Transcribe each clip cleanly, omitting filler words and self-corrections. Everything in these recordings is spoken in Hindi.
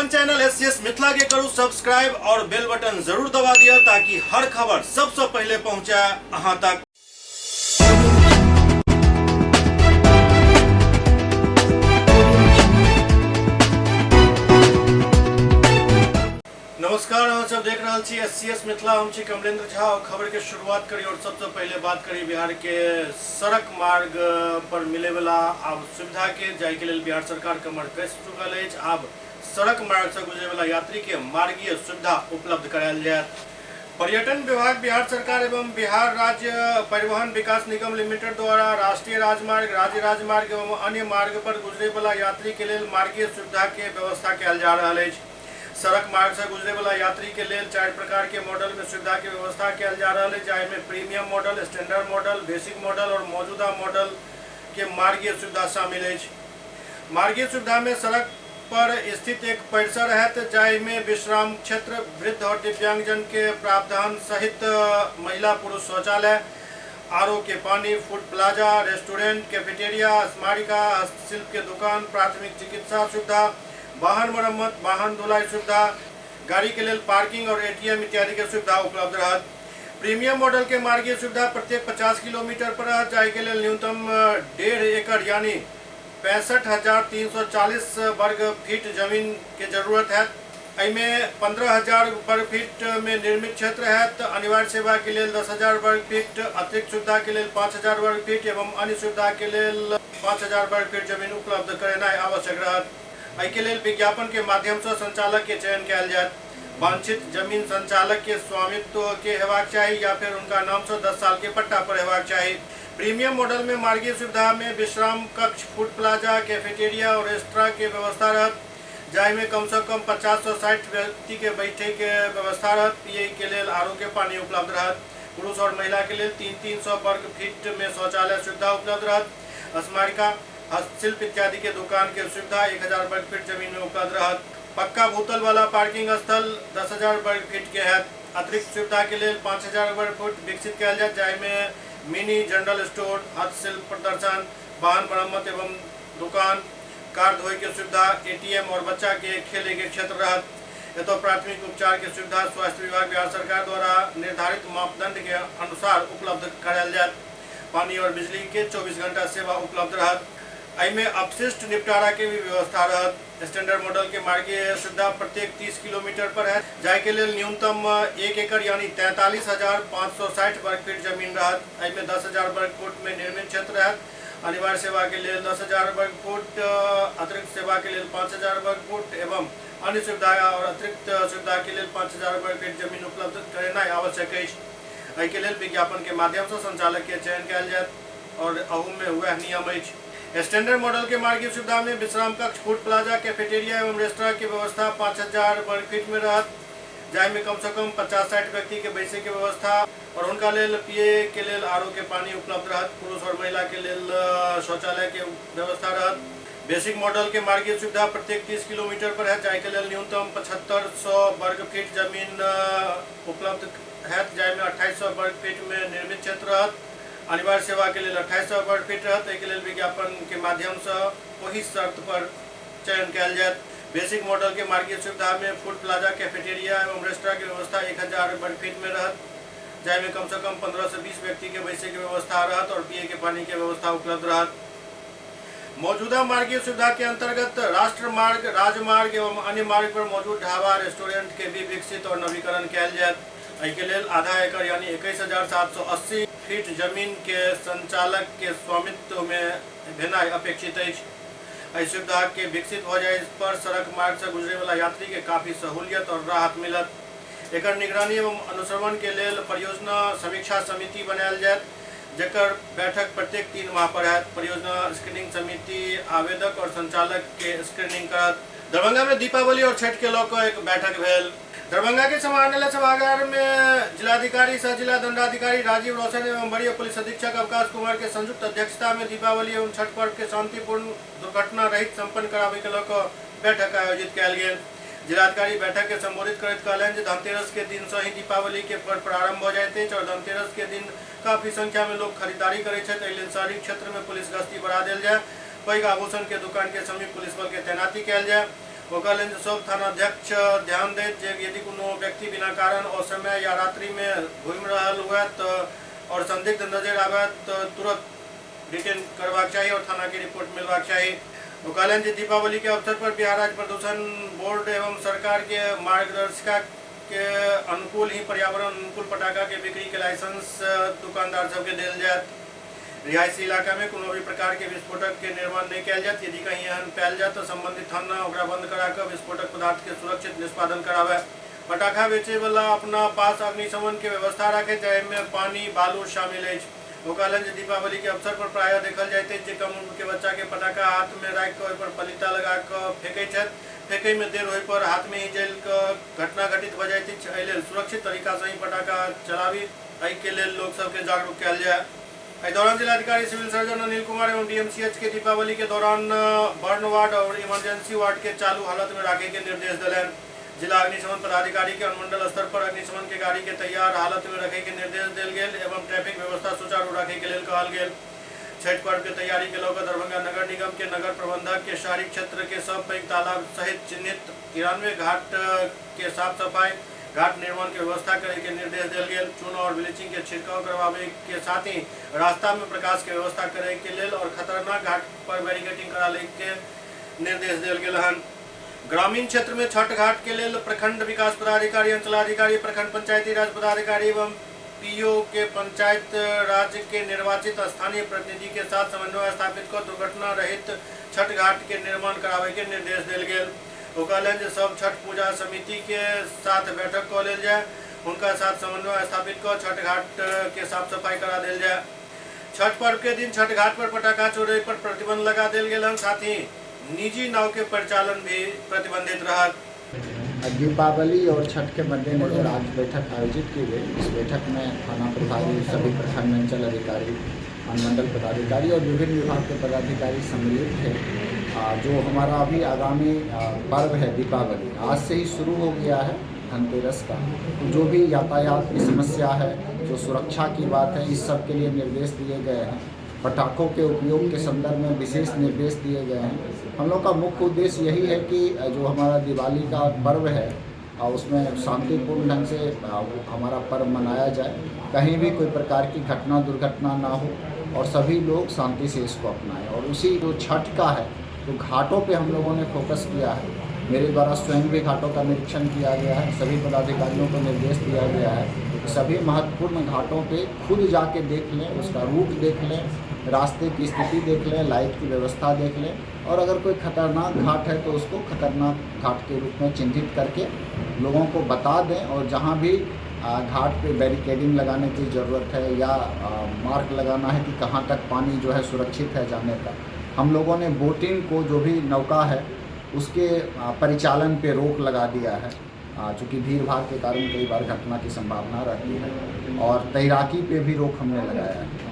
अपन चैनल एससीएस मिथिला के करू सब्सक्राइब और बेल बटन जरूर दबा दिया ताकि हर खबर सबसे पहले पहुंचे अहां तक। नमस्कार, हम सब देख रहे छी एससीएस मिथिला। हम छी कमलेंद्र झा और खबर के शुरुआत करी और सबसे पहले बात करी बिहार के सड़क मार्ग पर मिले वाला अब सुविधा के, जाय के लिए बिहार सरकार कमर कस चुकल है। अब सड़क मार्ग से गुजरे वाला यात्री के मार्गीय सुविधा उपलब्ध करायल जायत। पर्यटन विभाग, बिहार सरकार एवं बिहार राज्य परिवहन विकास निगम लिमिटेड द्वारा राष्ट्रीय राजमार्ग, राज्य राजमार्ग एवं अन्य मार्ग पर गुजरे वाला यात्री के लिए मार्गीय सुविधा के व्यवस्था कयल जा रहा है। सड़क मार्ग से गुजरे वाला यात्री के लिए 4 प्रकार के मॉडल में सुविधा की व्यवस्था कयल जा रहा है, जिसमें premium model, standard model, basic model और मौजूदा मॉडल के मार्गीय सुविधा शामिल है। मार्गीय सुविधा में सड़क पर स्थित एक परिसर है, जिसमें विश्राम क्षेत्र, वृद्ध और दिव्यांगजन के प्रावधान सहित महिला पुरुष शौचालय, आरओ के पानी, फूड प्लाजा, रेस्टोरेंट, कैफेटेरिया, स्मारिका, हस्तशिल्प के दुकान, प्राथमिक चिकित्सा सुविधा, वाहन मरम्मत, वाहन धुलाई सुविधा, गाड़ी के लिए पार्किंग और एटीएम इत्यादि की सुविधा उपलब्ध रहत। प्रीमियम मॉडल के मार्गीय सुविधा प्रत्येक 50 किलोमीटर पर रहत, जाय के लिए न्यूनतम 1.5 एकड़ यानी 65,340 वर्ग फीट जमीन की जरूरत है। इसमें 15,000 वर्ग फीट में निर्मित क्षेत्र है। तो अनिवार्य सेवा के लिए 10,000 वर्ग फीट, अतिरिक्त सुविधा के लिए 5,000 वर्ग फीट एवं अन्य सुविधा के लिए 5,000 वर्ग फीट जमीन उपलब्ध करना आवश्यक रहत। के लिए विज्ञापन के माध्यम से संचालक के चयन किया जाए। वांछित जमीन संचालक के स्वामित्व के हेबाक चाहिए या फिर उनका नाम से 10 साल के पट्टा पर हेबाक चाहिए। प्रीमियम मॉडल में मार्गीय सुविधा में विश्राम कक्ष, फूड प्लाजा, कैफेटेरिया और रेस्तरां की व्यवस्था रहत, जिसमें कम से कम 50 से 60 व्यक्ति के बैठे के व्यवस्था रहत। पिए के लिए आरओ के पानी उपलब्ध रहत। पुरुष और महिला के लिए 300 वर्ग फीट में शौचालय सुविधा उपलब्ध रहत। स्मारिका, हस्तशिल्प इत्यादि के दुकान के सुविधा 1,000 वर्ग फीट जमीन में उपलब्ध रहत। पक्का भूतल वाला पार्किंग स्थल 10,000 वर्ग फीट के है। अतिरिक्त सुविधा के लिए 5,000 वर्ग फीट विकसित किया जाए, जिसमें मिनी जनरल स्टोर, हस्तशिल्प प्रदर्शन, वाहन मरम्मत एवं दुकान, कार धोई की सुविधा, एटीएम और बच्चा के खेले के क्षेत्र रहत। तो प्राथमिक उपचार की सुविधा स्वास्थ्य विभाग बिहार सरकार द्वारा निर्धारित मापदंड के अनुसार उपलब्ध करायल जाए। पानी और बिजली के 24 घंटा सेवा उपलब्ध रहत। इसमें अपशिष्ट निपटारा की भी व्यवस्था रहत। स्टैंडर्ड मॉडल के मार्गीय सुविधा प्रत्येक 30 किलोमीटर पर है, जाय लेल न्यूनतम 1 एकड़ यानी 43,560 वर्ग फीट जमीन रहत। इसमें 10,000 वर्ग फुट में निर्मित क्षेत्र है। अनिवार्य सेवा के लिए 10,000 वर्ग फुट, अतिरिक्त सेवा के लिए 5,000 वर्ग फुट एवं अन्य सुविधा और अतिरिक्त सुविधा के लिए 5,000 वर्ग फीट जमीन उपलब्ध करना आवश्यक है। इसके लिए विज्ञापन के माध्यम से संचालक के चयन किया जाए और अहू में हुआ नियम है। स्टैंडर्ड मॉडल के मार्गीय सुविधा में विश्राम कक्ष, फूड प्लाजा, कैफेटेरिया एवं रेस्तरां की व्यवस्था 5,000 वर्ग फीट में रहत, जिसमें कम से कम 50-60 व्यक्ति के बैसे की व्यवस्था और उनका लेल पिए के लिए आरओ के पानी उपलब्ध रहत। पुरुष और महिला के लिए शौचालय के व्यवस्था रहत। बेसिक मॉडल के मार्गीय सुविधा प्रत्येक 30 किलोमीटर पर है, जिसके लिए न्यूनतम 7500 वर्ग फीट जमीन उपलब्ध है, जिसमें 2800 वर्ग फीट में निर्मित क्षेत्र रहत। अनिवार्य सेवा के लिए 2800 वर्ग फीट रहत। के लिए विज्ञापन के माध्यम से वही शर्त पर चयन किया जाए। बेसिक मॉडल के मार्गीय सुविधा में फूड प्लाजा, कैफेटेरिया एवं रेस्तरां की व्यवस्था 1,000 वर्ग फीट में रहत, जिसमें कम से कम 15 से 20 व्यक्ति के बैसे की व्यवस्था रहत और पिए के पानी की व्यवस्था उपलब्ध रहत। मौजूदा मार्गीय सुविधा के अंतर्गत राष्ट्र मार्ग, राजमार्ग एवं अन्य मार्ग पर मौजूद ढाबा, रेस्टोरेंट के भी विकसित और नवीकरण किया जाए। के लिए आधा एकड़ यानी 21,780 फीट जमीन के संचालक के स्वामित्व में भेनाई अपेक्षित है। सुविधा के विकसित हो जाए पर सड़क मार्ग से गुजरे वाला यात्री के काफी सहूलियत और राहत मिलत। एक निगरानी एवं अनुश्रवण के लिए परियोजना समीक्षा समिति बनायल जाए, जकर बैठक प्रत्येक 3 माह पर है। परियोजना स्क्रीनिंग समिति आवेदक और संचालक के स्क्रीनिंग करत। दरभंगा में दीपावली और छठ के लोग एक बैठक भेल। दरभंगा के समाहरणालय सभागार में जिलाधिकारी सह जिला दंडाधिकारी राजीव रोशन एवं वरीय पुलिस अधीक्षक अवकाश कुमार के संयुक्त अध्यक्षता में दीपावली एवं छठ पर्व के शांतिपूर्ण दुर्घटना रहित संपन्न करावे के लोग बैठक आयोजित कयल गेल। जिलाधिकारी बैठक के संबोधित करते कहलन धनतेरस के दिन से ही दीपावली के पर्व प्रारंभ हो जाते और धनतेरस के दिन काफी संख्या में लोग खरीदारी करे शहरी क्षेत्र में पुलिस गश्ती बढ़ा दिल जाए। पैघ आभूषण के दुकान के समीप पुलिस बल के तैनाती किया जाए। वो कहलन जे सब थानाध्यक्ष ध्यान दे जे यदि कोनो व्यक्ति बिना कारण असमय या रात्रि में घूमि रहल हुए तो और संदिग्ध नजर आवे तो तुरंत डिटेन करवाक चाहिए और थाना की रिपोर्ट मिलवाक चाहिए। वो कहलन जे दीपावली के अवसर पर बिहार राज्य प्रदूषण बोर्ड एवं सरकार के मार्गदर्शिका के अनुकूल ही पर्यावरण अनुकूल पटाखा के बिक्री के लाइसेंस दुकानदार सबके दिल जाए। रिहायशी इलाका में कोनो भी प्रकार के विस्फोटक के निर्माण नहीं किया जाए। यदि कहीं एहन पायल जाए तो संबंधित थाना ओकरा बंद करा कर विस्फोटक पदार्थ के सुरक्षित निष्पादन करावे। पटाखा बेचे वाला अपना पास अग्निशमन के व्यवस्था रखे जाए में पानी बालू शामिल है। वो कहलन जे दीपावली के अवसर पर प्रायः देखल जाते जे कम उम्र के बच्चा के पटाखा हाथ में रख कर पर पलीता लगा कर फेंकै छथि। फेंकै में देर होय पर हाथ में ही जल के घटना घटित भ जाइत अछि। एहि लेल सुरक्षित तरीका से ही पटाखा चलाबी एहि के लेल लोक सबके जागरूक कयल जाय। इस दौरान जिलाधिकारी सिविल सर्जन अनिल कुमार एवं डीएमसीएच के दीपावली के दौरान बर्न वार्ड और इमरजेंसी वार्ड के चालू हालत में रखे के निर्देश दिलन। जिला अग्निशमन पदाधिकारी के अनुमंडल स्तर पर अग्निशमन के गाड़ी के तैयार हालत में रखे के निर्देश दिल गेल एवं ट्रैफिक व्यवस्था सुचारू रखे के लिए कहल गेल। छठ पर्व के तैयारी के लौकर दरभंगा नगर निगम के नगर प्रबंधक के शहरी क्षेत्र के सब पैघ तालाब सहित चिन्हित 93 घाट के साफ सफाई घाट निर्माण के व्यवस्था करे के निर्देश दिल गेल। चूना और ब्लीचिंग के छिड़काव करवावे के साथ ही रास्ता में प्रकाश के व्यवस्था करे के लेल और खतरनाक घाट पर बैरिकेडिंग करा ले के निर्देश दिल गेल हन। ग्रामीण क्षेत्र में छठ घाट के लेल प्रखंड विकास पदाधिकारी, अंचलाधिकारी, प्रखंड पंचायती राज पदाधिकारी एवं पीओ के पंचायत राज्य के निर्वाचित स्थानीय प्रतिनिधि के साथ समन्वय स्थापित कर दुर्घटना रहित छठ घाट के निर्माण करावे के निर्देश दिल गेल। वो कहलन जे सब छठ पूजा समिति के साथ बैठक कर लेल जाए, उनका साथ समन्वय स्थापित कर छठ घाट के साफ सफाई करा दिल जाए। छठ पर्व के दिन छठ घाट पर पटाखा छोड़े पर प्रतिबंध लगा दिल गेल, साथ ही निजी नाव के परिचालन भी प्रतिबंधित रहा। दीपावली और छठ के मद्देनजर आज बैठक आयोजित की गई। इस बैठक में थाना प्रभारी, सभी प्रखंड अंचल अधिकारी, अनुमंडल पदाधिकारी और विभिन्न विभाग के पदाधिकारी सम्मिलित थे। जो हमारा अभी आगामी पर्व है दीपावली, आज से ही शुरू हो गया है धनतेरस का। जो भी यातायात की समस्या है, जो सुरक्षा की बात है, इस सब के लिए निर्देश दिए गए हैं। पटाखों के उपयोग के संदर्भ में विशेष निर्देश दिए गए हैं। हम लोग का मुख्य उद्देश्य यही है कि जो हमारा दिवाली का पर्व है उसमें शांतिपूर्ण ढंग से हमारा पर्व मनाया जाए, कहीं भी कोई प्रकार की घटना दुर्घटना ना हो और सभी लोग शांति से इसको अपनाएं। और उसी जो छठ का है तो घाटों पे हम लोगों ने फोकस किया है। मेरे द्वारा स्वयं भी घाटों का निरीक्षण किया गया है। सभी पदाधिकारियों को निर्देश दिया गया है कि सभी महत्वपूर्ण घाटों पे खुद जाके देख लें, उसका रूट देख लें, रास्ते की स्थिति देख लें, लाइट की व्यवस्था देख लें और अगर कोई खतरनाक घाट है तो उसको खतरनाक घाट के रूप में चिन्हित करके लोगों को बता दें। और जहाँ भी घाट पे बैरिकेडिंग लगाने की ज़रूरत है या मार्क लगाना है कि कहाँ तक पानी जो है सुरक्षित है जाने का, हम लोगों ने बोटिंग को जो भी नौका है उसके परिचालन पे रोक लगा दिया है, चूँकि भीड़ भाड़ के कारण कई बार घटना की संभावना रहती है। और तैराकी पे भी रोक हमने लगाया है।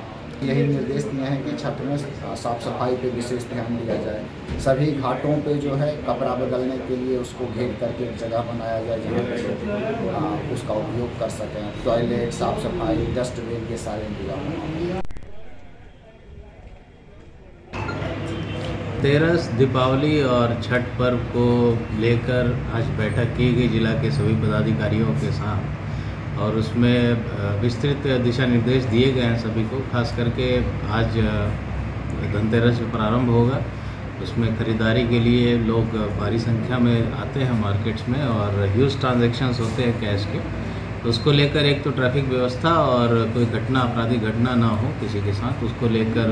यही निर्देश दिए हैं कि छठ में साफ़ सफाई पे विशेष ध्यान दिया जाए। सभी घाटों पे जो है कपड़ा बदलने के लिए उसको घेर करके एक जगह बनाया जाए जहाँ पे उसका उपयोग कर सकें। टॉयलेट, साफ़ सफाई, डस्टबिन, ये सारे इंतजाम। धनतेरस, दीपावली और छठ पर्व को लेकर आज बैठक की गई जिला के सभी पदाधिकारियों के साथ और उसमें विस्तृत दिशा निर्देश दिए गए हैं सभी को। खास करके आज धनतेरस से प्रारंभ होगा, उसमें ख़रीदारी के लिए लोग भारी संख्या में आते हैं मार्केट्स में और ह्यूज ट्रांजैक्शंस होते हैं कैश के। तो उसको लेकर एक तो ट्रैफिक व्यवस्था और कोई घटना, आपराधिक घटना ना हो किसी के साथ, उसको लेकर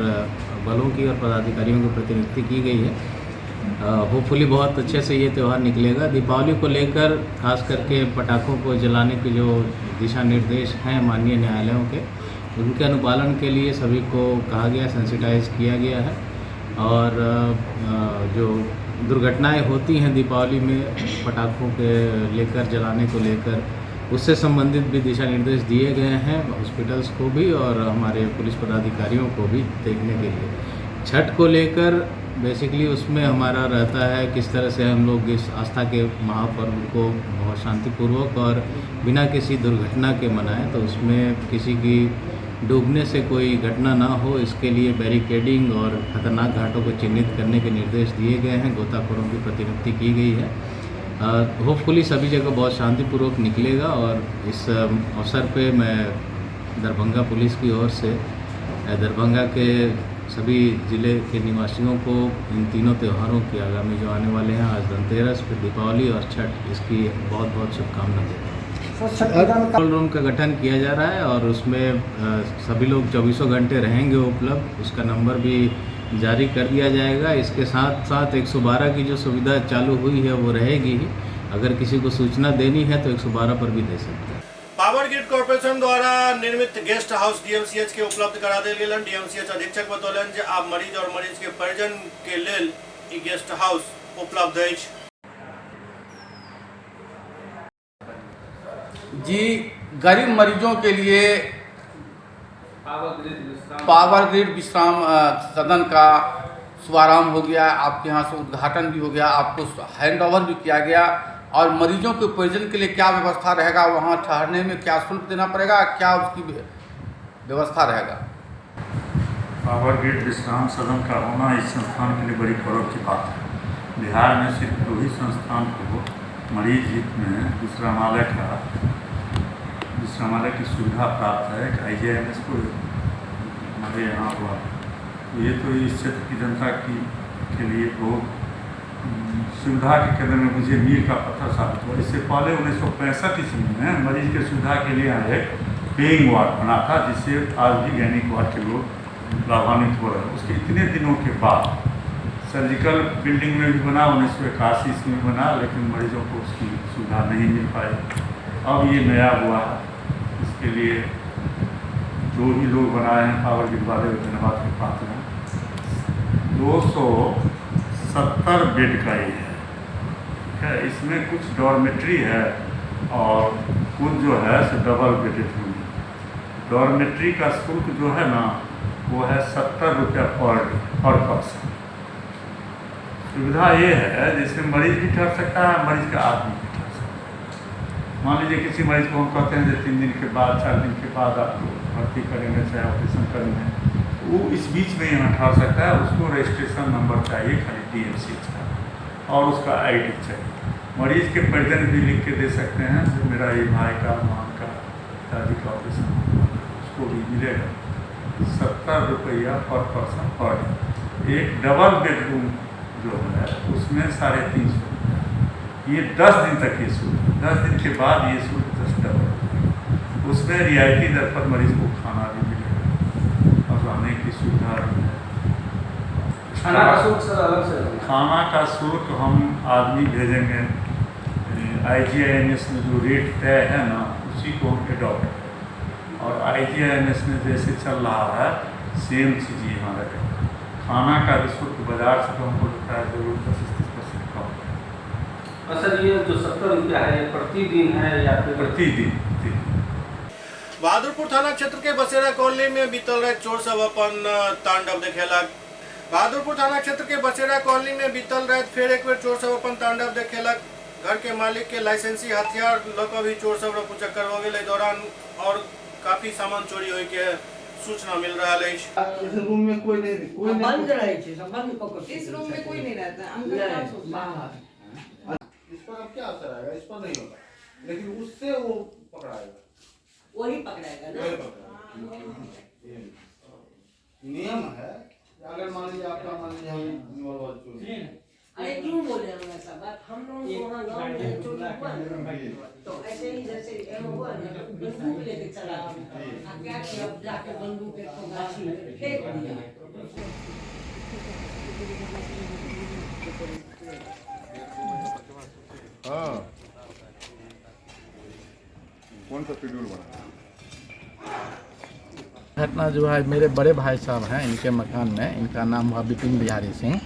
बलों की और पदाधिकारियों की प्रतिनियुक्ति की गई है। होपफुली बहुत अच्छे से ये त्यौहार निकलेगा। दीपावली को लेकर खास करके पटाखों को जलाने के जो दिशा निर्देश हैं माननीय न्यायालयों के, उनके अनुपालन के लिए सभी को कहा गया, सेंसिटाइज किया गया है। और जो दुर्घटनाएं होती हैं दीपावली में पटाखों के लेकर, जलाने को लेकर, उससे संबंधित भी दिशा निर्देश दिए गए हैं हॉस्पिटल्स को भी और हमारे पुलिस पदाधिकारियों को भी देखने के लिए। छठ को लेकर बेसिकली उसमें हमारा रहता है किस तरह से हम लोग इस आस्था के महापर्व को बहुत शांतिपूर्वक और बिना किसी दुर्घटना के मनाएं। तो उसमें किसी की डूबने से कोई घटना ना हो, इसके लिए बैरिकेडिंग और खतरनाक घाटों को चिन्हित करने के निर्देश दिए गए हैं। गोताखोरों की प्रतिनियुक्ति की गई है। होपफुली सभी जगह बहुत शांतिपूर्वक निकलेगा। और इस अवसर पे मैं दरभंगा पुलिस की ओर से दरभंगा के सभी ज़िले के निवासियों को इन तीनों त्योहारों की आगामी जो आने वाले हैं, आज धनतेरस, फिर दीपावली और छठ, इसकी बहुत बहुत शुभकामना देता हूँ। कंट्रोल रूम का गठन किया जा रहा है और उसमें सभी लोग 24 घंटे रहेंगे उपलब्ध। उसका नंबर भी जारी कर दिया जाएगा। इसके साथ साथ 112 की जो सुविधा चालू हुई है वो रहेगी ही। अगर किसी को सूचना देनी है तो 112 पर भी दे सकते हैं। पावर ग्रिड कॉर्पोरेशन द्वारा निर्मित गेस्ट हाउस डीएमसीएच के उपलब्ध करा देल गेलन। डीएमसीएच अधीक्षक बतौलन जे आब मरीज और मरीज के परिजन के लेल ई गेस्ट हाउस उपलब्ध अछि। जी, गरीब मरीजों के लिए पावर ग्रिड विश्राम सदन का शुभारंभ हो गया। आपके यहाँ से उद्घाटन भी हो गया, आपको हैंड ओवर भी किया गया। और मरीजों के परिजन के लिए क्या व्यवस्था रहेगा, वहाँ ठहरने में क्या शुल्क देना पड़ेगा, क्या उसकी व्यवस्था रहेगा। पावर ग्रिड विश्राम सदन का होना इस संस्थान के लिए बड़ी गौरव की बात है। बिहार में सिर्फ 2 ही संस्थान को मरीज हित में विश्रामालय की सुविधा प्राप्त है। एक IJIMS को हमारे यहाँ हुआ। ये तो इस क्षेत्र की जनता के लिए बहुत सुविधा के केंद्र में मुझे मील का पत्थर साबित हुआ। इससे पहले 1965 ईस्वी में मरीज के सुविधा के लिए यहाँ एक पेइंग वार्ड बना था, जिससे आज भी गैनिक वार्ड के लोग लाभान्वित हो रहे हैं। उसके इतने दिनों के बाद सर्जिकल बिल्डिंग में भी बना, 1981 ईस्वी में बना, लेकिन मरीजों को उसकी सुविधा नहीं मिल पाई। अब ये नया हुआ है। इसके लिए जो भी लोग बनाए हैं पावर ग्रिड वाले, धन्यवाद के पात्र हैं। 270 बेड का ही है। इसमें कुछ डॉर्मेट्री है और कुछ जो है सो डबल बेडेड रूम। डॉर्मेट्री का शुल्क जो है ना, वो है 70 रुपया पर पर्सन। सुविधा ये है जिसमें मरीज भी ठहर सकता है, मरीज का आदमी भी ठहर सकता है। मान लीजिए किसी मरीज को हम कहते हैं कि 3 दिन के बाद 4 दिन के बाद आपको भर्ती करेंगे, चाहे ऑपरेशन करेंगे, वो इस बीच में यहाँ ठहर सकता है। उसको रजिस्ट्रेशन नंबर चाहिए खाली DMCH का, और उसका ID चाहिए। मरीज के परिजन भी लिख के दे सकते हैं, जो मेरा ये भाई का, माँ का, पिताजी का ऑपरेशन, उसको भी मिलेगा 70 रुपया पर पर्सन पर डे। एक डबल बेडरूम जो है उसमें 350। ये 10 दिन तक ये शुल्क, 10 दिन के बाद ये शुल्क 10 डबल। उसमें रियायती दर पर मरीज को खाना भी मिलेगा और रहने की सुविधा भी है। खाना का शुल्क सर अलग से? खाना का शुल्क हम आदमी भेजेंगे। IJIMS में जो रेट तय है ना, उसी को हम अडॉप्ट करें। और IJIMS में जैसे चल रहा है सेम चीज़ यहाँ रहेगा। खाना का भी शुल्क बाजार से तो हमको लगता है जरूर 25-30% कम। सर ये जो 70 रुपया है, ये प्रतिदिन है या फिर? प्रतिदिन। बहादुरपुर थाना क्षेत्र के बसेरा कॉलोनी में बीतल रात चोर सब अपन तांडव देखेलक। बहादुरपुर थाना क्षेत्र के बसेरा कॉलोनी में बीतल रात फिर एक बेर चोर सब अपन तांडव देखेलक। घर के मालिक के लाइसेंसी हथियार लऽ भी चोर सब चक्कर हो गए। दौरान और काफी सामान चोरी होय के सूचना मिल रहा है। इस रूम में कोई नहीं, बंद रहे थे, सब बंद पकड़। इस रूम में कोई नहीं रहता, अंदर बाहर। इस पर अब क्या असर आएगा? इस पर नहीं होगा, लेकिन उससे वो पकड़ाएगा, वही पकड़ाएगा ना। नियम है। अगर मान लीजिए आपका, मान लीजिए अरे क्यों बोले हम ऐसा बात? हम लोग वहाँ गाँव में चोरी हुआ तो ऐसे ही जैसे हुआ ना, बंदूक लेके चला, क्या किया, जाके बंदूक को गाछी में फेंक दिया। हाँ, कौन सा शेड्यूल बना? घटना जो है मेरे बड़े भाई साहब हैं, इनके मकान में, इनका नाम हुआ विपिन बिहारी सिंह।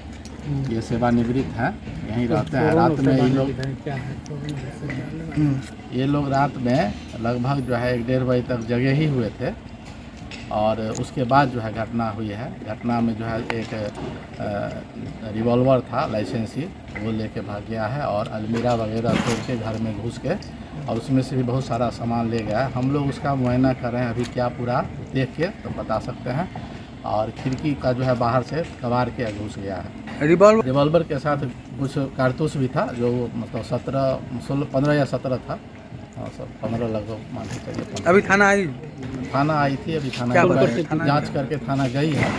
ये सेवानिवृत्त हैं, यहीं रहते हैं। रात में ये लोग रात में लगभग जो है 1-1.5 बजे तक जगे ही हुए थे। और उसके बाद जो है घटना हुई है। घटना में जो है एक रिवॉल्वर था लाइसेंसी, वो लेके भाग गया है और अलमीरा वगैरह तोड़ के घर में घुस के और उसमें से भी बहुत सारा सामान ले गया है। हम लोग उसका मुआयना कर रहे हैं, अभी क्या पूरा देख के तो बता सकते हैं। और खिड़की का जो है बाहर से कबाड़ के घुस गया है। रिवॉल्वर के साथ कुछ कारतूस भी था, जो मतलब 15 या 17 था। हाँ सर, 15 लगभग मान के चलिए। अभी थाना आई थी, अभी थाना जांच करके थाना गई है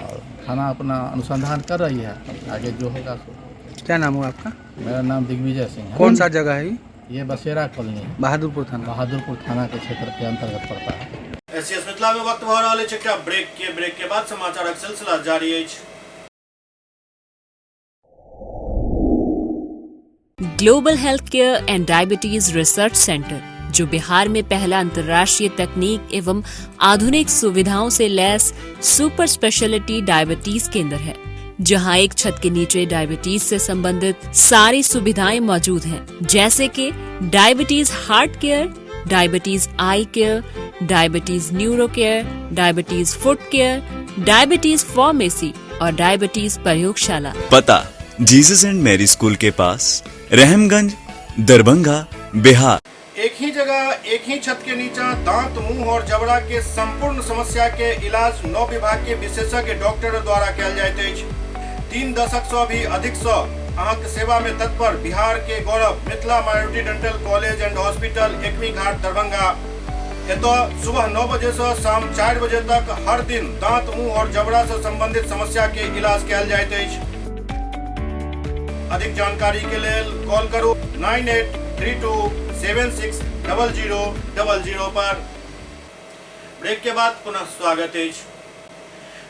और थाना अपना अनुसंधान कर रही है, आगे जो होगा। क्या नाम हुआ आपका? मेरा नाम दिग्विजय सिंह है। कौन सा जगह है ये? बसेरा कॉलोनी, बहादुरपुर थाना के क्षेत्र के अंतर्गत पड़ता है। एसएस मिथिला में वक्त भर रहा एकटा ब्रेक के बाद समाचारक सिलसिला जारी है। Global health care and diabetes research centre, जो बिहार में पहला अंतर्राष्ट्रीय तकनीक एवं आधुनिक सुविधाओं से लैस सुपर स्पेशलिटी डायबिटीज केंद्र है, जहां एक छत के नीचे डायबिटीज से संबंधित सारी सुविधाएं मौजूद हैं, जैसे कि diabetes heart care, diabetes eye care, diabetes neuro care, diabetes foot care, diabetes pharmacy और डायबिटीज प्रयोगशाला। पता जीसस एंड मैरी स्कूल के पास, रहमगंज, दरभंगा, बिहार। एक ही जगह, एक ही छत के नीचे दांत, मुंह और जबड़ा के संपूर्ण समस्या के इलाज 9 विभाग के विशेषज्ञ डॉक्टर द्वारा कयल जाइत अछि। 3 दशक से भी अधिक से अहाँक सेवा में तत्पर बिहार के गौरव Mithila minority dental college and hospital, Ekmi Ghat, Darbhanga. एतो सुबह 9 बजे से शाम 4 बजे तक हर दिन दांत, मुंह और जबड़ा से संबंधित समस्या के इलाज कयल जाइत अछि। अधिक जानकारी के लिए कॉल करो 9832760000 पर। ब्रेक के बाद पुनः स्वागत है।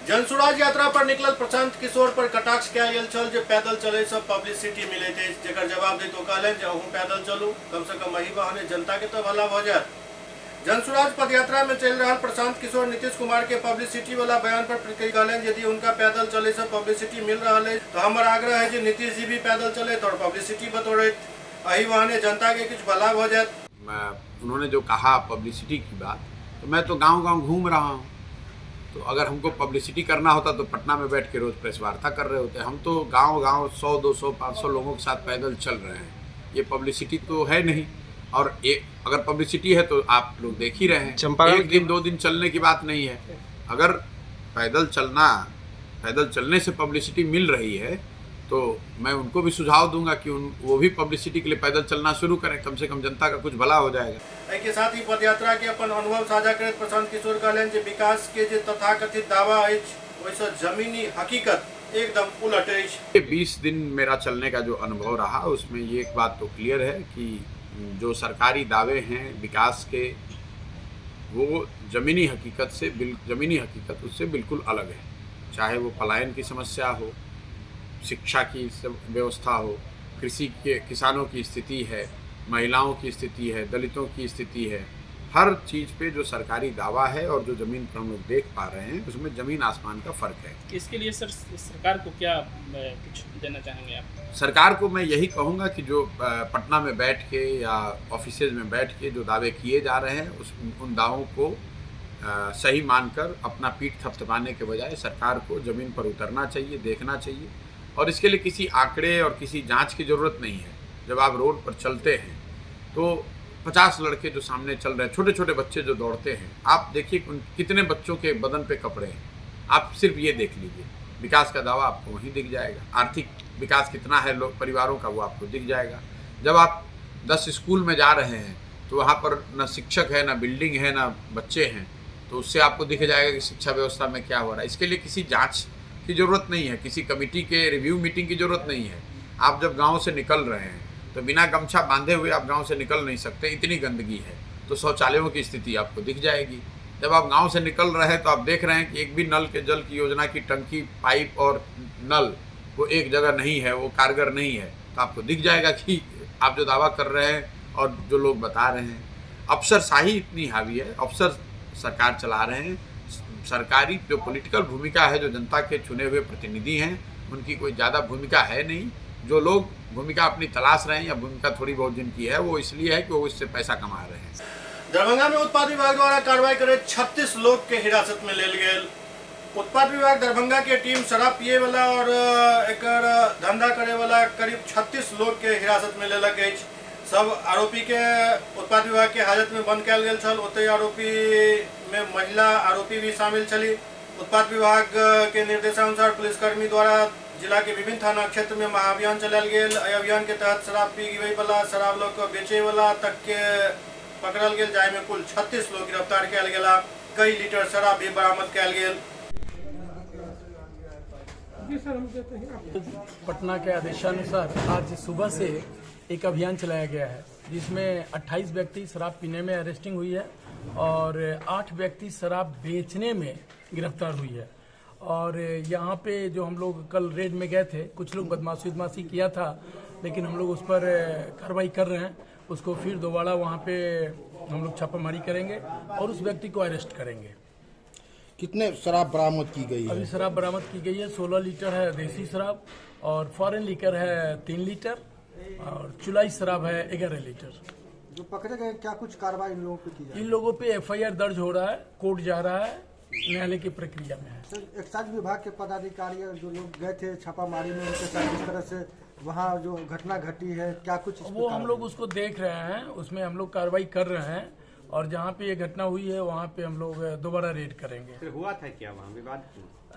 जनसुराज यात्रा पर निकलल प्रशांत किशोर पर कटाक्ष कयल गेल छल जे पैदल चले से पब्लिसिटी मिलैत अछि, जेकर जवाब दैत ओ कहलनि जे अहूँ पैदल चलू, कम से कम एहि बहाने जनता के तो भला भ जायत। जनसुराज पदयात्रा में चल रहा प्रशांत किशोर नीतीश कुमार के पब्लिसिटी वाला बयान पर प्रतिक्रिया कहलनि यदि उनका पैदल चले से पब्लिसिटी मिल रहा है तो हमारा आग्रह है कि नीतीश जी भी पैदल चले और पब्लिसिटी बतौरत, यही बहाने जनता के कुछ भला हो जाए। उन्होंने जो कहा पब्लिसिटी की बात, तो मैं तो गांव-गांव घूम रहा हूं, तो अगर हमको पब्लिसिटी करना होता तो पटना में बैठ के रोज प्रेस वार्ता कर रहे होते। हम तो गांव-गांव 100, 200, 500 लोगों के साथ पैदल चल रहे हैं। ये पब्लिसिटी तो है नहीं, और अगर पब्लिसिटी है तो आप लोग देख ही रहे हैं। एक दिन 2 दिन चलने की बात नहीं है। अगर पैदल चलने से पब्लिसिटी मिल रही है तो मैं उनको भी सुझाव दूंगा कि वो भी पब्लिसिटी के लिए पैदल चलना शुरू करें, कम से कम जनता का कुछ भला हो जाएगा। के साथ ही पदयात्रा के अपन अनुभव साझा करते प्रशांत किशोर कहलनि जे विकास के जे तथाकथित दावा अछि वैसे जमीनी हकीकत एकदम उलट अछि। 20 दिन मेरा चलने का जो अनुभव रहा उसमें ये एक बात तो क्लियर है कि जो सरकारी दावे हैं विकास के, वो ज़मीनी हकीकत उससे बिल्कुल अलग है। चाहे वो पलायन की समस्या हो, शिक्षा की व्यवस्था हो, कृषि के किसानों की स्थिति है, महिलाओं की स्थिति है, दलितों की स्थिति है, हर चीज़ पे जो सरकारी दावा है और जो ज़मीन पर हम लोग देख पा रहे हैं उसमें ज़मीन आसमान का फ़र्क है। इसके लिए सर सरकार को क्या कुछ देना चाहेंगे आप? सरकार को मैं यही कहूँगा कि जो पटना में बैठ के या ऑफिसेज में बैठ के जो दावे किए जा रहे हैं उन दावों को सही मानकर अपना पीठ थपथपाने के बजाय सरकार को ज़मीन पर उतरना चाहिए, देखना चाहिए। और इसके लिए किसी आंकड़े और किसी जांच की ज़रूरत नहीं है। जब आप रोड पर चलते हैं तो 50 लड़के जो सामने चल रहे हैं, छोटे छोटे बच्चे जो दौड़ते हैं, आप देखिए कितने बच्चों के बदन पे कपड़े हैं। आप सिर्फ ये देख लीजिए, विकास का दावा आपको वहीं दिख जाएगा। आर्थिक विकास कितना है लोग परिवारों का, वो आपको दिख जाएगा। जब आप 10 स्कूल में जा रहे हैं तो वहाँ पर न शिक्षक है, न बिल्डिंग है, न बच्चे हैं, तो उससे आपको दिख जाएगा कि शिक्षा व्यवस्था में क्या हो रहा है। इसके लिए किसी जांच की ज़रूरत नहीं है, किसी कमेटी के रिव्यू मीटिंग की ज़रूरत नहीं है। आप जब गांव से निकल रहे हैं तो बिना गमछा बांधे हुए आप गांव से निकल नहीं सकते, इतनी गंदगी है। तो शौचालयों की स्थिति आपको दिख जाएगी। जब आप गांव से निकल रहे हैं तो आप देख रहे हैं कि एक भी नल के जल की योजना की टंकी, पाइप और नल वो एक जगह नहीं है, वो कारगर नहीं है। तो आपको दिख जाएगा कि आप जो दावा कर रहे हैं और जो लोग बता रहे हैं, अफसरशाही इतनी हावी है, अफसर सरकार चला रहे हैं। सरकारी जो पॉलिटिकल भूमिका है, जो जनता के चुने हुए प्रतिनिधि हैं, उनकी कोई ज़्यादा भूमिका है नहीं। जो लोग भूमिका अपनी तलाश रहे हैं या भूमिका थोड़ी बहुत जिनकी है, वो इसलिए है कि वो इससे पैसा कमा रहे हैं। दरभंगा में उत्पाद विभाग द्वारा कार्रवाई करे 36 लोग के हिरासत में लेल गेल। उत्पाद विभाग दरभंगा के टीम शराब पिए वाला और एकर धंधा करे वाला करीब 36 लोग के हिरासत में लेलक अछि। सब आरोपी के उत्पाद विभाग के हाजत में बंद कयल गेल छल। ओतहि आरोपी में महिला आरोपी भी शामिल छली। उत्पाद विभाग के निर्देशानुसार पुलिसकर्मी द्वारा जिला के विभिन्न थाना क्षेत्र में महाअभियान चलायल गेल। एहि अभियान के तहत शराब पीबे वाला, शराब लोग के बेचे वाला तक के पकड़ल गेल, जाहि में कुल 36 लोग गिरफ्तार कयल गेला। कई लीटर शराब भी बरामद कयल गेल। पटना के आदेशानुसार आज सुबह से एक अभियान चलाया गया है जिसमें 28 व्यक्ति शराब पीने में अरेस्टिंग हुई है और 8 व्यक्ति शराब बेचने में गिरफ्तार हुई है। और यहाँ पे जो हम लोग कल रेड में गए थे, कुछ लोग बदमाशी किया था, लेकिन हम लोग उस पर कार्रवाई कर रहे हैं। उसको फिर दोबारा वहाँ पे हम लोग छापामारी करेंगे और उस व्यक्ति को अरेस्ट करेंगे। कितने शराब बरामद की गई है? अभी शराब बरामद की गई है 16 लीटर है देसी शराब और फॉरेन लीकर है 3 लीटर और चुलाई शराब है 11 लीटर। जो पकड़े गए क्या कुछ कार्रवाई इन लोगों पे की जाए? इन लोगों पे FIR दर्ज हो रहा है, कोर्ट जा रहा है, न्यायालय की प्रक्रिया में है। सर, एक्साइज विभाग के पदाधिकारी जो लोग गए थे छापामारी में, उनके साथ जिस तरह से वहाँ जो घटना घटी है, क्या कुछ वो हम लोग उसको देख रहे हैं, उसमें हम लोग कार्रवाई कर रहे हैं और जहाँ पे ये घटना हुई है वहाँ पे हम लोग दोबारा रेड करेंगे। तो हुआ था क्या वहाँ विवाद?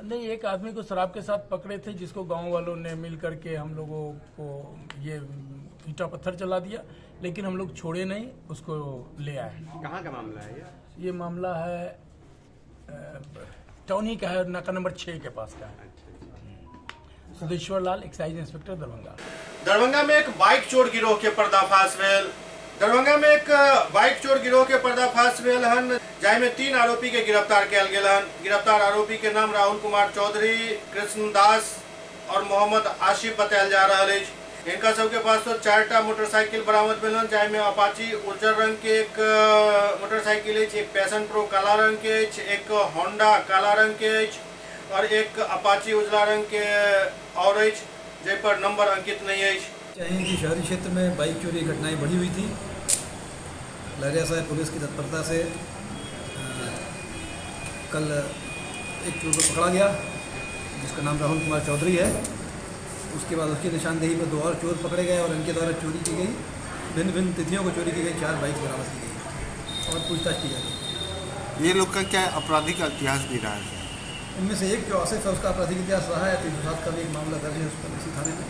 नहीं, एक आदमी को शराब के साथ पकड़े थे जिसको गांव वालों ने मिल करके हम लोगों को ये ईंटा पत्थर चला दिया, लेकिन हम लोग छोड़े नहीं, उसको ले आए। कहाँ का मामला है ये मामला है टौनी का है, नाका नंबर 6 के पास का है। सुदेश्वर लाल, एक्साइज इंस्पेक्टर दरभंगा। दरभंगा में एक बाइक चोर गिरोह के पर्दाफाश भेल। दरभंगा में एक बाइक चोर गिरोह के पर्दाफाश भेल हन, जाहि में 3 आरोपी के गिरफ्तार कयल गेल हन। गिरफ्तार आरोपी के नाम राहुल कुमार चौधरी, कृष्ण दास और मोहम्मद आशिफ बतायल जा रहा है। इनका सबके पास तो 4टा मोटरसाइकिल बरामद भेल हन, जाहि में अपाची उज्जर रंग के एक मोटरसाइकिल है, एक पैशन प्रो काला रंग के, एक होंडा काला रंग के और एक अपाची उजला रंग के और जय पर नंबर अंकित नहीं है। चाहिए कि शहरी क्षेत्र में बाइक चोरी की घटनाएं बढ़ी हुई थी। लहरिया साहब पुलिस की तत्परता से कल एक चोर को पकड़ा गया जिसका नाम राहुल कुमार चौधरी है। उसके बाद उसकी निशानदेही में 2 और चोर पकड़े गए और इनके द्वारा चोरी की गई भिन्न भिन्न तिथियों को चोरी की गई 4 बाइक बरामद की गई और पूछताछ की जा रही है। ये लोग का क्या आपराधिक इतिहास भी रहा है? इनमें से एक जो आसिफ है उसका आपराधिक इतिहास रहा है, 307 का भी एक मामला दर्ज है उस पर इसी थाने में।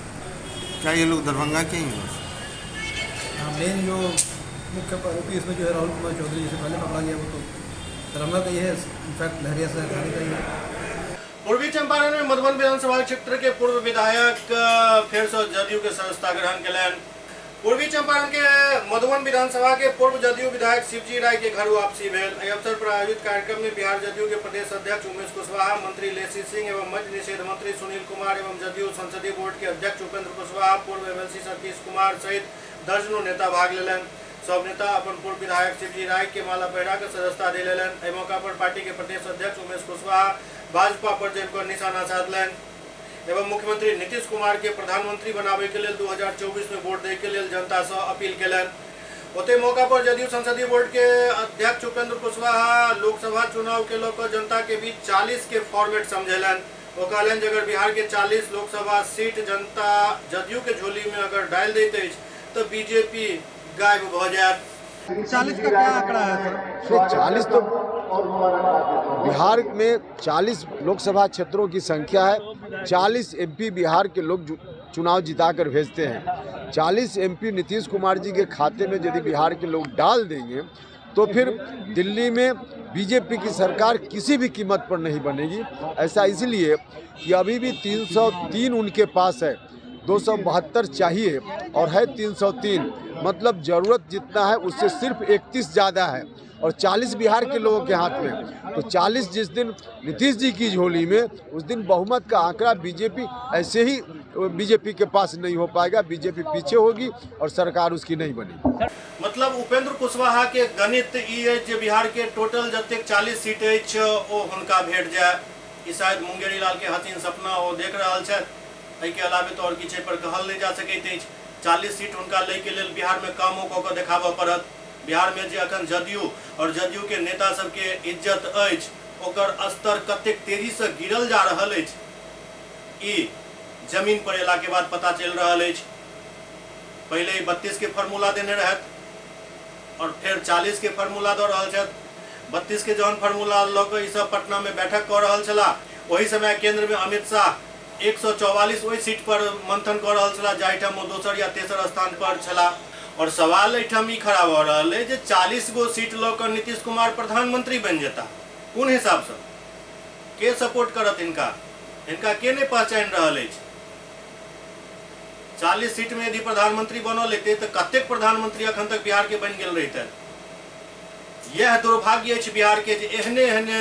क्या ये लोग दरभंगा के ही हैं? हाँ, मेन जो मुख्य आरोपी इसमें जो है राहुल कुमार चौधरी, जिसे पहले पकड़ा गया वो तो दरभंगा का ही है, इनफैक्ट लहरिया से थाने का ही है। पूर्वी चंपारण में मधुबन विधानसभा क्षेत्र के पूर्व विधायक फिर से जदयू के सदस्यता ग्रहण कयलनि। पूर्वी चंपारण के मधुबन विधानसभा के पूर्व जदयू विधायक शिवजी राय के घर वापसी भेल। एहि अवसर पर आयोजित कार्यक्रम में बिहार जदयू के प्रदेश अध्यक्ष उमेश कुशवाहा, मंत्री लेसी सिंह एवं मद्य निषेध मंत्री सुनील कुमार एवं जदयू संसदीय बोर्ड के अध्यक्ष उपेंद्र कुशवाहा, पूर्व MLC सतीश कुमार सहित दर्जनों नेता भाग लेलनि। सब नेता अपन पूर्व विधायक शिवजी राय के माला पहिरा के सदस्यता दे लेलनि। एहि मौका पर पार्टी के प्रदेश अध्यक्ष उमेश कुशवाहा भाजपा पर जमकर निशाना साधलनि एवं मुख्यमंत्री नीतीश कुमार के प्रधानमंत्री बनावे के लिए 2024 में वोट दे के लिए जनता से अपील कयलनि। ओते मौका पर जदयू संसदीय बोर्ड के अध्यक्ष उपेंद्र कुशवाहा लोकसभा चुनाव के लोग जनता के बीच 40 के फॉर्मेट समझेलनि। वो कहलन अगर बिहार के 40 लोकसभा सीट जनता जदयू के झोली में अगर डाल देते तो बीजेपी गायब हो जाए। 40 का क्या आंकड़ा है सर? 40 तो बिहार में 40 लोकसभा क्षेत्रों की संख्या है। 40 MP बिहार के लोग चुनाव जिताकर भेजते हैं। 40 MP नीतीश कुमार जी के खाते में यदि बिहार के लोग डाल देंगे तो फिर दिल्ली में बीजेपी की सरकार किसी भी कीमत पर नहीं बनेगी। ऐसा इसलिए कि अभी भी 303 उनके पास है, 272 चाहिए और है 303, मतलब ज़रूरत जितना है उससे सिर्फ 31 ज़्यादा है और 40 बिहार के लोगों के हाथ में। तो 40 जिस दिन नीतीश जी की झोली में, उस दिन बहुमत का आंकड़ा बीजेपी ऐसे ही बीजेपी के पास नहीं हो पाएगा। बीजेपी पीछे होगी और सरकार उसकी नहीं बनेगी। मतलब उपेंद्र कुशवाहा के गणित ये बिहार के टोटल जतेक 40 सीट हुनका भेट जाए, ई शायद मुंगेरी लाल के हसीन सपना वो देख रहा है। के अलावे तो और किसी पर कहल नहीं जा सकते। 40 सीट उनका ले के लिए बिहार में कामों को देखाबऽ पड़त। बिहार में जे अखन जदयू और जदयू के नेता सबके इज्जत अछि ओकर स्तर कतेक तेजी से गिरल जा रहल अछि ई जमीन पर एला के बाद पता चल रहल अछि। पहले 32 के फार्मूला देने रहत और फिर 40 के फार्मूला दऽ रहल छथि। 32 के जहन फार्मूला लऽ कऽ ई सब पटना में बैठक कऽ रहल छला वही समय केंद्र में अमित शाह 144 ओहि सीट पर मंथन कऽ रहल छला जाहिठाम ओ दोसर या तेसर स्थान पर छला। और सवाल एहिठाम ई खड़ा भऽ रहल है जे 40 गो सीट लऽ कऽ नीतीश कुमार प्रधानमंत्री बनि जेता कोन हिसाब से? के सपोर्ट करत इनका के नहीं पहचान रहल अछि? 40 सीट में यदि प्रधानमंत्री बनल लेते तो कतेक प्रधानमंत्री अखन तक बिहार के बन गेल रहिते। यह दुर्भाग्य अछि बिहार के जे एहने एहने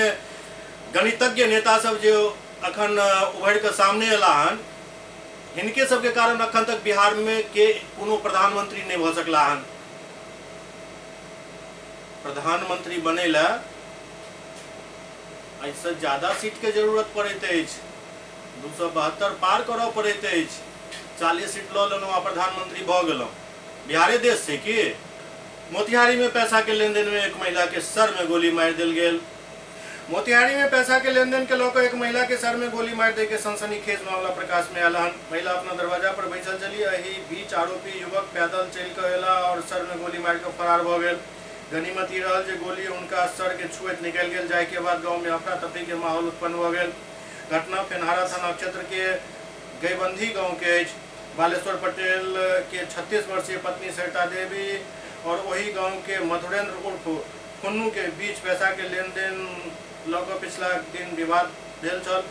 गणितज्ञ नेता सब जो अखन उभर के सामने अला हन इनके सबके कारण अखन तक बिहार में के कोनो प्रधानमंत्री नहीं भ सकला हन। प्रधानमंत्री बने ला ऐसे ज्यादा सीट के जरूरत पड़ैत अछि, 272 पार करऽ पड़ैत अछि। 40 सीट लऽ लेलहुँ आ प्रधानमंत्री भऽ गेलहुँ। बिहारे देश छै कि? मोतिहारी में पैसा के लेन देन में एक महिला के सर में गोली मार दिल गेल। मोतिहारी में पैसा के लेन देन के लोग एक महिला के सर में गोली मार दे के सनसनीखेज मामला प्रकाश में आयल हन। महिला अपना दरवाजा पर बैठल चली एही बीच आरोपी युवक पैदल चल के अयला और सर में गोली मार के फरार भ गेल। गनीमत ई रहल जे गोली उनका सर के छुएत निकल गेल जाय के बाद गांव में अफरा तफरी के माहौल उत्पन्न भ गेल। घटना फेनहारा थाना क्षेत्र के गईबंधी गाँव के अछि। बालेश्वर पटेल के 36 वर्षीय पत्नी सरिता देवी और वही गांव के मधुरेंद्र उर्फ खुन्नू के बीच पैसा के लेन देन लऽ पिछला दिन विवाद भेल छल।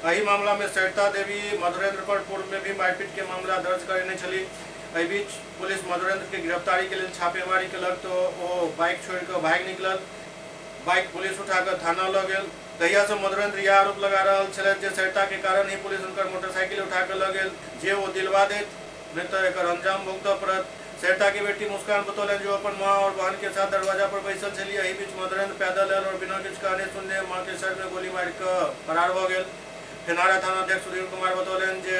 एही मामला में सरिता देवी मधुरेंद्र पर पूर्व में भी मारपीट के मामला दर्ज करने छली। एहि बीच पुलिस मधुरेंद्र के गिरफ्तारी के लिए छापेमारी केलक तो वो बाइक छोड़ कर भाग निकलल। बाइक पुलिस उठा कर थाना लऽ गेल। तहिया से मधुरेंद्र यह आरोप लगा रहल छलथि जे सरिता के कारण ही पुलिस उनकर मोटरसाइकिल उठा कर लऽ गेल जे वो दिलवा देत नहीं तो एकर अंजाम भुगतऽ पड़त। सरिता की बेटी मुस्कान बतौलन जो अपन माँ और बहन के साथ दरवाजा पर बैसल चली। यही बीच मधुरेंद्र पैदल आयल और बिना किछु कहने सुनने माँ के सर में गोली मार कर फरार हो गए। फेनहारा थाना अध्यक्ष सुधीर कुमार बतौलन जे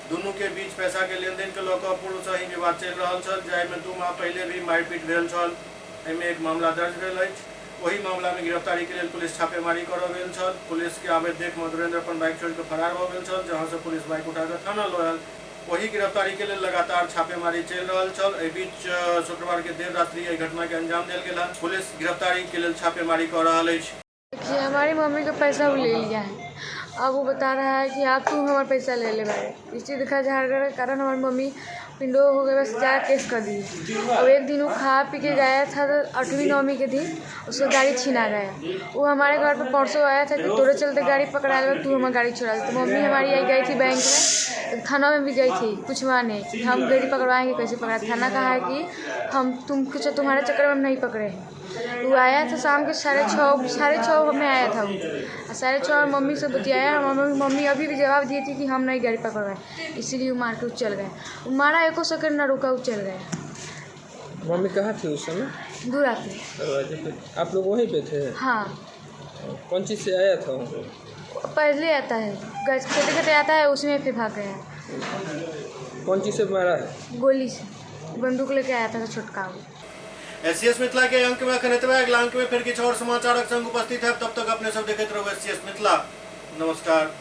दुनू के बीच पैसा के लेन देन के लऽ पूर्व से ही विवाद चल रहा छल जाहि में 2 माह पहले भी मारपीट भेल छल। एहिमे एक मामला दर्ज भेल अछि। वही मामला में गिरफ्तारी के लिए पुलिस छापेमारी करऽ गेल छल। पुलिस के आबैत देख मधुरेंद्र अपन बाइक छोड़ कर फरार हो गेल छल जहाँ से पुलिस बाइक उठा कर थाना लऽ आयल। वही गिरफ्तारी के लिए लगातार छापेमारी चल रहा छल। एहि बीच शुक्रवार के देर रात्रि एहि घटना के अंजाम दिल गेल। पुलिस गिरफ्तारी के लिए छापेमारी कर रहा है। देखिए हमारी मम्मी का पैसा वो ले लिया है। अब वो बता रहा है कि आप तुम हमारा पैसा ले ले भाई। इसी दिखा झाड़गढ़ के कारण हमारी मम्मी पिंडो हो गए बस जा केस कर दी। अब एक दिन वो खा पी के गया था तो 8वीं 9वीं के दिन उसका गाड़ी छीना गया। वो हमारे घर पर परसों आया था कि तोरे चलते गाड़ी पकड़ा लो तू हमारी गाड़ी छुड़ा दे। तो मम्मी हमारी आई गई थी बैंक में, थाना में भी गई थी पूछवाने कि हम गाड़ी पकड़वाएंगे कैसे पकड़ा। थाना कहा है कि हम तुम्हारे चक्कर में हम नहीं पकड़े हैं। वो आया था शाम के 6:30 में आया था वो 6:30 मम्मी से बतियाया। मम्मी अभी भी जवाब दी थी कि हम नहीं गाड़ी पकड़वाए, इसीलिए वो मार के चल गए। वो मारा 1 सेकंड ना रुका, वो चल गए। मम्मी कहाँ थी उस समय? दूर आते। आप लोग वहीं पे थे? हाँ। कौन चीज़ से आया था? पहले आता है खेते खेते आता है उसमें फिर भाग गया। कौन चीज़ से मारा है? गोली से, बंदूक लेके आया था छोटका। SCS मिथिला के अंक में खनितवा अगला अंक में फिर किछु और समाचारक संग उपस्थित है। तब तक अपने सब देखते रहो SCS मिथिला। नमस्कार।